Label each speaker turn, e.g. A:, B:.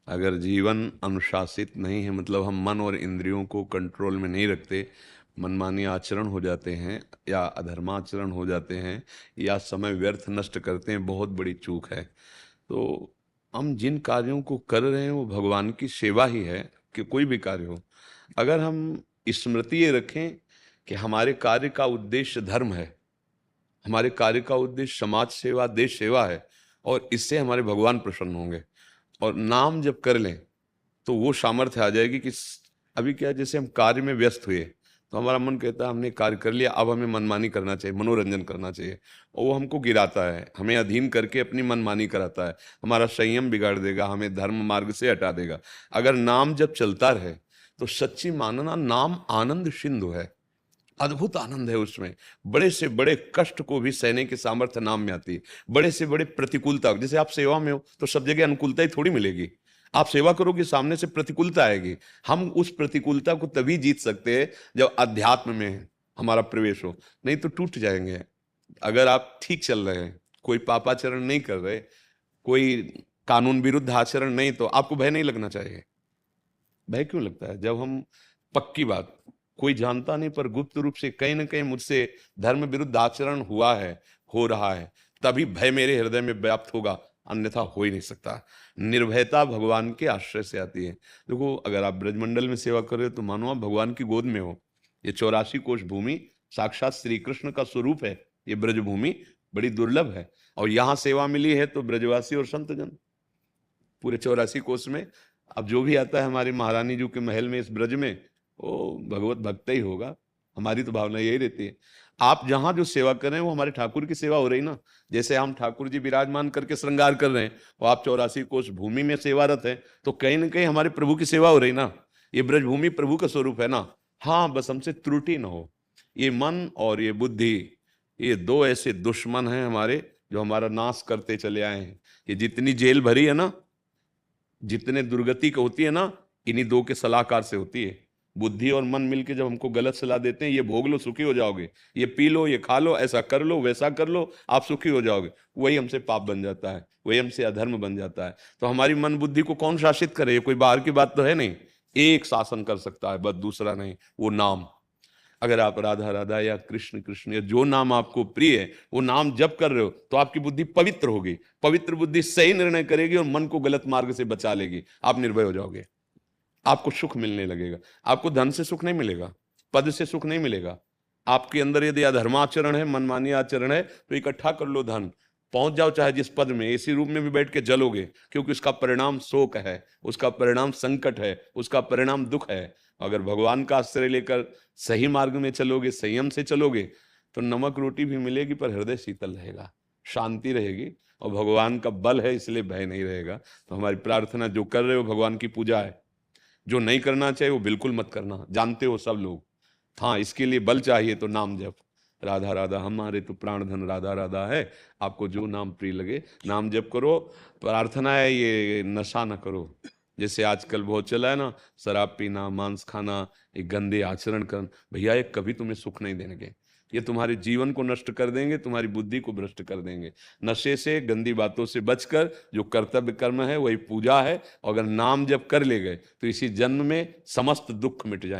A: अगर जीवन अनुशासित नहीं है, मतलब हम मन और इंद्रियों को कंट्रोल में नहीं रखते, मनमानी आचरण हो जाते हैं या अधर्माचरण हो जाते हैं या समय व्यर्थ नष्ट करते हैं, बहुत बड़ी चूक है। तो हम जिन कार्यों को कर रहे हैं वो भगवान की सेवा ही है, कि कोई भी कार्य हो। अगर हम स्मृति ये रखें कि हमारे कार्य का उद्देश्य धर्म है, हमारे कार्य का उद्देश्य समाज सेवा, देश सेवा है, और इससे हमारे भगवान प्रसन्न होंगे, और नाम जब कर लें तो वो सामर्थ्य आ जाएगी कि अभी क्या है, जैसे हम कार्य में व्यस्त हुए तो हमारा मन कहता है हमने कार्य कर लिया, अब हमें मनमानी करना चाहिए, मनोरंजन करना चाहिए, और वो हमको गिराता है, हमें अधीन करके अपनी मनमानी कराता है, हमारा संयम बिगाड़ देगा, हमें धर्म मार्ग से हटा देगा। अगर नाम जब चलता रहे तो सच्ची मानना, नाम आनंद सिंधु है, अद्भुत आनंद है उसमें। बड़े से बड़े कष्ट को भी सहने की सामर्थ्य नाम में आती है। बड़े से बड़े प्रतिकूलता, जैसे आप सेवा में हो तो सब जगह अनुकूलता ही थोड़ी मिलेगी, आप सेवा करोगे सामने से प्रतिकूलता आएगी। हम उस प्रतिकूलता को तभी जीत सकते हैं जब अध्यात्म में हमारा प्रवेश हो, नहीं तो टूट जाएंगे। अगर आप ठीक चल रहे हैं, कोई पापाचरण नहीं कर रहे, कोई कानून विरुद्ध आचरण नहीं, तो आपको भय नहीं लगना चाहिए। भय क्यों लगता है? जब हम, पक्की बात, कोई जानता नहीं पर गुप्त रूप से कहीं ना कहीं मुझसे धर्म विरुद्ध आचरण हुआ है, हो रहा है, तभी भय मेरे हृदय में व्याप्त होगा, अन्यथा हो ही नहीं सकता। निर्भयता भगवान के आश्रय से आती है। देखो, अगर आप ब्रजमंडल में सेवा कर रहे हो तो मानो आप भगवान की गोद में हो। ये 84 कोष भूमि साक्षात श्री कृष्ण का स्वरूप है। ये ब्रज भूमि बड़ी दुर्लभ है, और यहाँ सेवा मिली है तो ब्रजवासी और संतजन पूरे 84 कोष में, अब जो भी आता है हमारी महारानी जी के महल में, इस ब्रज में, वो भगवत भक्त ही होगा। हमारी तो भावना यही रहती है। आप जहां जो सेवा कर रहे हैं वो हमारे ठाकुर की सेवा हो रही ना। जैसे हम ठाकुर जी विराजमान करके श्रृंगार कर रहे हैं, और आप 84 कोष भूमि में सेवारत हैं, तो कहीं ना कहीं हमारे प्रभु की सेवा हो रही ना। ये ब्रज भूमि प्रभु का स्वरूप है ना। हाँ, बस हमसे त्रुटि ना हो। ये मन और ये बुद्धि, ये दो ऐसे दुश्मन हैं हमारे, जो हमारा नाश करते चले आए हैं। ये जितनी जेल भरी है ना, जितने दुर्गति की होती है ना, इन्हीं दो के सलाहकार से होती है। बुद्धि और मन मिलके जब हमको गलत सलाह देते हैं, ये भोग लो सुखी हो जाओगे, ये पी लो, ये खा लो, ऐसा कर लो, वैसा कर लो, आप सुखी हो जाओगे, वही हमसे पाप बन जाता है, वही हमसे अधर्म बन जाता है। तो हमारी मन बुद्धि को कौन शासित करे? ये कोई बाहर की बात तो है नहीं। एक शासन कर सकता है बस, दूसरा नहीं, वो नाम। अगर आप राधा राधा या कृष्ण कृष्ण या जो नाम आपको प्रिय है वो नाम जप कर रहे हो, तो आपकी बुद्धि पवित्र होगी। पवित्र बुद्धि सही निर्णय करेगी और मन को गलत मार्ग से बचा लेगी। आप निर्भय हो जाओगे, आपको सुख मिलने लगेगा। आपको धन से सुख नहीं मिलेगा, पद से सुख नहीं मिलेगा। आपके अंदर यदि अधर्माचरण है, मनमानी आचरण है, तो इकट्ठा कर लो धन, पहुंच जाओ चाहे जिस पद में, इसी रूप में भी बैठ के जलोगे, क्योंकि उसका परिणाम शोक है, उसका परिणाम संकट है, उसका परिणाम दुख है। अगर भगवान का आश्रय लेकर सही मार्ग में चलोगे, संयम से चलोगे, तो नमक रोटी भी मिलेगी पर हृदय शीतल रहेगा, शांति रहेगी, और भगवान का बल है इसलिए भय नहीं रहेगा। तो हमारी प्रार्थना, जो कर रहे हो भगवान की पूजा है, जो नहीं करना चाहिए वो बिल्कुल मत करना, जानते हो सब लोग। हाँ, इसके लिए बल चाहिए तो नाम जप, राधा राधा हमारे तो प्राण धन राधा राधा है। आपको जो नाम प्रिय लगे नाम जप करो। प्रार्थना है ये नशा ना करो, जैसे आजकल बहुत चला है ना, शराब पीना, मांस खाना, एक गंदे आचरण करना। भैया ये कभी तुम्हें सुख नहीं देंगे, ये तुम्हारे जीवन को नष्ट कर देंगे, तुम्हारी बुद्धि को भ्रष्ट कर देंगे। नशे से, गंदी बातों से बचकर जो कर्तव्य कर्म है वही पूजा है। और अगर नाम जब कर ले गए तो इसी जन्म में समस्त दुख मिट जाए।